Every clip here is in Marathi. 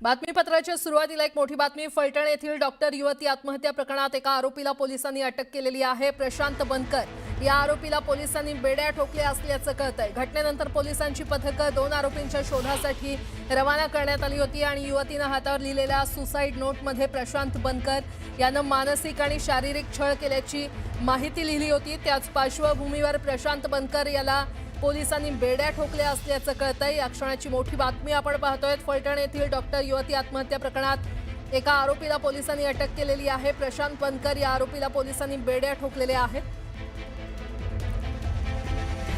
बातमीपत्राच्या सुरुवातीला एक मोठी बातमी। फलटण येथील डॉक्टर युवती आत्महत्या प्रकरणात एका आरोपीला पोलिसांनी अटक केलेली आहे। प्रशांत बनकर या आरोपीला पोलिसांनी बेड्या ठोकल्या असल्याचं कळतंय। घटनेनंतर पोलिसांची पथकं 2 आरोपींच्या शोधासाठी रवाना करण्यात आली होती आणि युवतीनं हातावर लिहिलेल्या सुसाईड नोटमध्ये प्रशांत बनकर यानं मानसिक आणि शारीरिक छळ केल्याची माहिती लिहिली होती। त्याच पार्श्वभूमीवर प्रशांत बनकर याला पोलिसांनी बेड्या ठोकल्या असल्याचं कळतंय। या क्षणाची मोठी बातमी आपण पाहतोय। फलटण येथील डॉक्टर युवती आत्महत्या प्रकरणात एका आरोपीला पोलिसांनी अटक केलेली आहे। प्रशांत बनकर या आरोपीला पोलिसांनी बेड्या ठोकलेल्या आहेत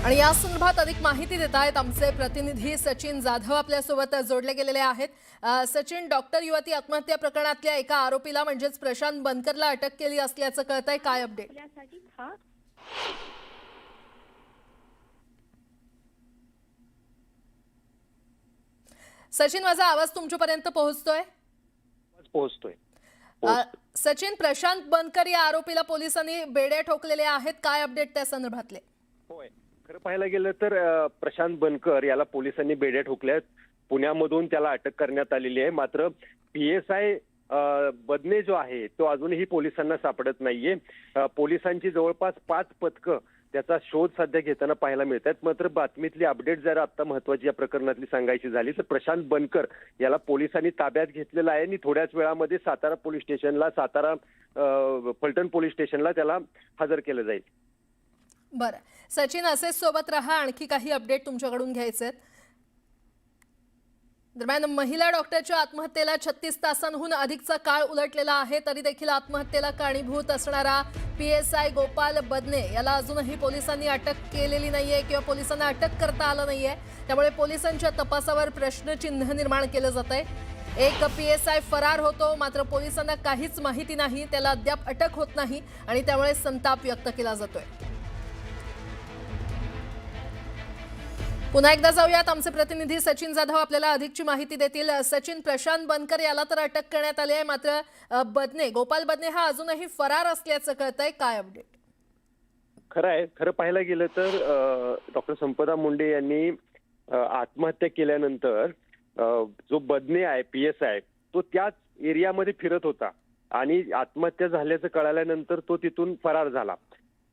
आणि या संदर्भात अधिक माहिती देत आहेत आमचे प्रतिनिधी सचिन जाधव आपल्यासोबत जोडले गेलेले आहेत। सचिन, डॉक्टर युवती आत्महत्या प्रकरणातल्या एका आरोपीला म्हणजेच प्रशांत बनकरला अटक केली असल्याचं कळतंय, काय अपडेट? सचिन, माझा आवाज तुमच्यापर्यंत पोहोचतोय? सचिन, प्रशांत बनकर या आरोपीला पोलिसांनी बेड्या ठोकलेल्या आहेत, काय अपडेट त्या संदर्भातले? होय, खरं पाहायला गेलं तर प्रशांत बनकर याला पोलिसांनी बेड्या ठोकल्यात। पुण्यामधून त्याला अटक करण्यात आलेली आहे। मात्र PSI बदने जो आहे तो अजूनही पोलिसांना सापडत नाहीये। पोलिसांची जवळपास 5 पथकं त्याचा शोध सध्या घेताना पाहायला मिळतात। मात्र बातमीतली अपडेट जर आता महत्त्वाची या प्रकरणातली सांगायची झाली तर प्रशांत बनकर याला पोलिसांनी ताब्यात घेतलेला आहे आणि थोड्याच वेळामध्ये सातारा पोलीस स्टेशनला फलटण पोलीस स्टेशनला त्याला हजर केलं जाईल। बरं सचिन, असेच सोबत रहा, आणखी काही अपडेट तुमच्याकडून घ्यायचे। दरम्यान महिला डॉक्टरच्या आत्महत्येला 36 तासांहून अधिकचा काळ उलटलेला आहे, तरी देखील आत्महत्येला कारणीभूत असणारा PSI गोपाल बदने याला अजूनही पोलिसांनी अटक केलेली नाहीये किंवा पोलिसांना अटक करता आलं नाहीये। त्यामुळे पोलिसांच्या तपासावर प्रश्नचिन्ह निर्माण केलं जातंय। एक PSI फरार होतो, मात्र पोलिसांना काहीच माहिती नाही, त्याला अद्याप अटक होत नाही आणि त्यामुळे संताप व्यक्त केला जातोय। पुन्हा एकदा जाऊयात, आमचे प्रतिनिधी सचिन जाधव आपल्याला अधिकची माहिती देतील। सचिन, प्रशांत बनकर याला तर अटक करण्यात आली आहे, मात्र गोपाल बदने हा अजूनही फरार असल्याचं कळतंय, काय अपडेट? खरं आहे, खरं पाहायला गेलं तर डॉक्टर संपदा मुंडे यांनी आत्महत्या केल्यानंतर जो बदने आहे PSI तो त्याच एरियामध्ये फिरत होता आणि आत्महत्या झाल्याचं कळाल्यानंतर तो तिथून फरार झाला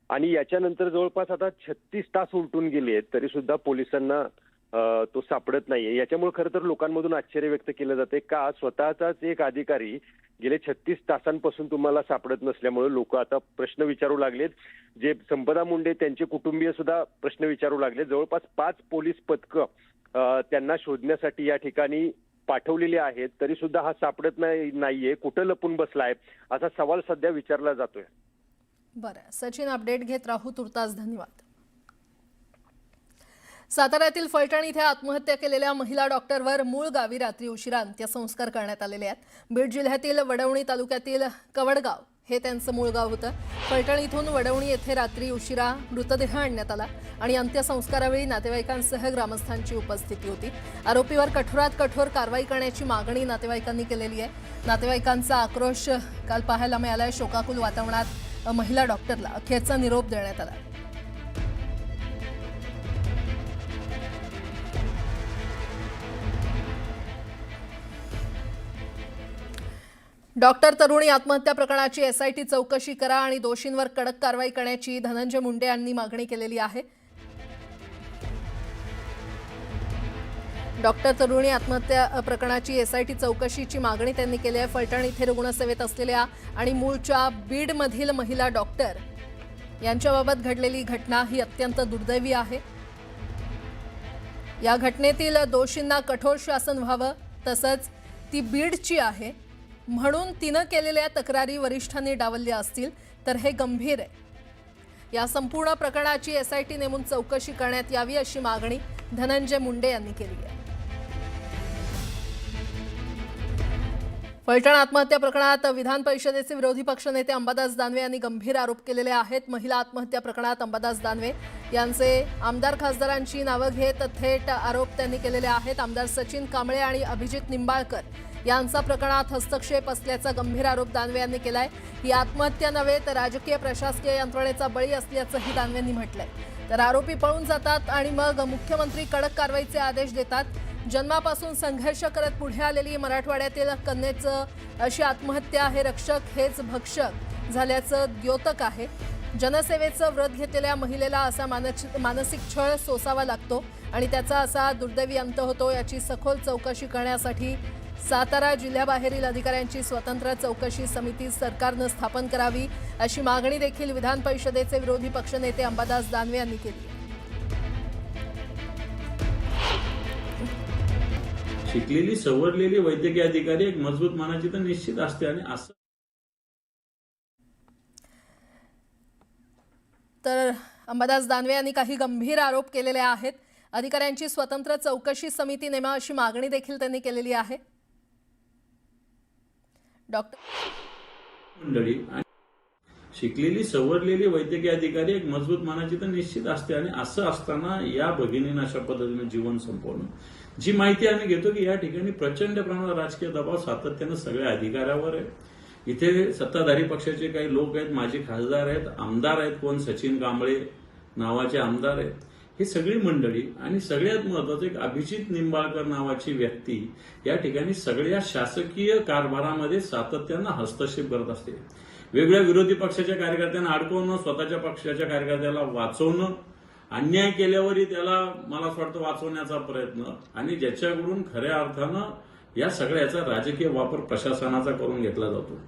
आणि याच्यानंतर जवळपास आता 36 तास उलटून गेले आहेत तरी सुद्धा पोलिसांना तो सापडत नाहीये। याच्यामुळे खरं तर लोकांमधून आश्चर्य व्यक्त केलं जाते का स्वतःचाच एक अधिकारी गेले 36 तासांपासून तुम्हाला सापडत नसल्यामुळे लोक आता प्रश्न विचारू लागलेत। जे संपदा मुंडे त्यांचे कुटुंबीय सुद्धा प्रश्न विचारू लागले। जवळपास 5 पोलीस पथकं त्यांना शोधण्यासाठी या ठिकाणी पाठवलेली आहेत तरी सुद्धा हा सापडत नाहीये, कुठं लपून बसलाय असा सवाल सध्या विचारला जातोय। बरं सचिन, अपडेट घेत राहू, तुर्तास धन्यवाद। साताऱ्यातील फलटण इथे आत्महत्या केलेल्या महिला डॉक्टरवर मूळ गावी रात्री उशिरा अंत्यसंस्कार करण्यात आलेले आहेत। बीड जिल्ह्यातील वडवणी तालुक्यातील कवडगाव हे त्यांचं मूळ गाव होतं। फलटण इथून वडवणी येथे रात्री उशिरा मृतदेह आणण्यात आला आणि अंत्यसंस्कारावेळी नातेवाईकांसह ग्रामस्थांची उपस्थिती होती। आरोपीवर कठोरात कठोर कारवाई करण्याची मागणी नातेवाईकांनी केलेली आहे। नातेवाईकांचा आक्रोश काल पाहायला मिळाला। शोकाकुल वातावरणात महिला डॉक्टरला अखेरचा निरोप देण्यात आला। डॉक्टर तरुणी आत्महत्या प्रकरणाची SIT चौकशी करा आणि दोषींवर कडक कारवाई करण्याची धनंजय मुंडे यांनी मागणी केलेली आहे। डॉक्टर तरुणी आत्महत्या प्रकरणाची SIT चौकशीची मागणी त्यांनी केली आहे। फलटण इथे रुग्णसेवेत असलेल्या आणि मूळच्या बीडमधील महिला डॉक्टर यांच्याबाबत घडलेली घटना ही अत्यंत दुर्दैवी आहे। या घटनेतील दोषींना कठोर शासन व्हावं, तसंच ती बीडची आहे म्हणून तिनं केलेल्या तक्रारी वरिष्ठांनी डावलल्या असतील तर हे गंभीर आहे। या संपूर्ण प्रकरणाची SIT नेमून चौकशी करण्यात यावी अशी मागणी धनंजय मुंडे यांनी केली आहे। फलटण आत्महत्या प्रकरणात विधान परिषदेचे विरोधी पक्षनेते अंबादास दानवे यांनी गंभीर आरोप केलेले आहेत। महिला आत्महत्या प्रकरणात अंबादास दानवे यांचे आमदार खासदारांची नावं घेत थेट आरोप त्यांनी केलेले आहेत। आमदार सचिन कांबळे आणि अभिजित निंबाळकर यांचा प्रकरणात हस्तक्षेप असल्याचा गंभीर आरोप दानवे यांनी केलाय। ही आत्महत्या नव्हे तर राजकीय प्रशासकीय यंत्रणेचा बळी असल्याचंही दानवेंनी म्हटलंय। तर आरोपी पळून जातात आणि मग मुख्यमंत्री कडक कारवाईचे आदेश देतात। जन्मापासून संघर्ष करत पुढे आलेली मराठवाड्यातील कन्येचं अशी आत्महत्या आहे. रक्षक हेच भक्षक झाल्याचं द्योतक आहे. जनसेवेचं व्रत घेतलेल्या महिलेला असा मानसिक छळ सोसावा लागतो आणि त्याचा असा दुर्दैवी अंत होतो. याची सखोल चौकशी करण्यासाठी सातारा जिल्ह्याबाहेरील अधिकाऱ्यांची स्वतंत्र चौकशी समिती सरकारनं स्थापन करावी अशी मागणी देखील विधान परिषदेचे विरोधी पक्षनेते अंबादास दानवे यांनी केली. शिकलेली सवरलेली वैद्यकीय अधिकारी एक मजबूत मानाची तर निश्चित असते आणि असं तर अंबादास दानवे यांनी काही गंभीर आरोप केलेले आहेत. अधिकाऱ्यांची स्वतंत्र चौकशी समिती नेमा अशी मागणी देखील त्यांनी केलेली आहे. मंडळी शिकलेली सवरलेली वैद्यकीय अधिकारी एक मजबूत मानाची तर निश्चित असते आणि असं असताना या भगिनीनं अशा पद्धतीने जीवन संपवणं. जी माहिती आम्ही घेतो की या ठिकाणी प्रचंड प्रमाणात राजकीय दबाव सातत्यानं सगळ्या अधिकाऱ्यावर आहे. इथे सत्ताधारी पक्षाचे काही लोक आहेत, माजी खासदार आहेत, आमदार आहेत, कोण सचिन कांबळे नावाचे आमदार आहेत. ही सगळी मंडळी आणि सगळ्यात महत्वाचं एक अभिजित निंबाळकर नावाची व्यक्ती या ठिकाणी सगळ्या शासकीय कारभारामध्ये सातत्यानं हस्तक्षेप करत असते. वेगवेगळ्या विरोधी पक्षाच्या कार्यकर्त्यांना अडकवणं, स्वतःच्या पक्षाच्या कार्यकर्त्याला वाचवणं, अन्याय केल्यावरही त्याला मला असं वाटतं वाचवण्याचा प्रयत्न आणि ज्याच्याकडून खऱ्या अर्थानं या सगळ्याचा राजकीय वापर प्रशासनाचा करून घेतला जातो.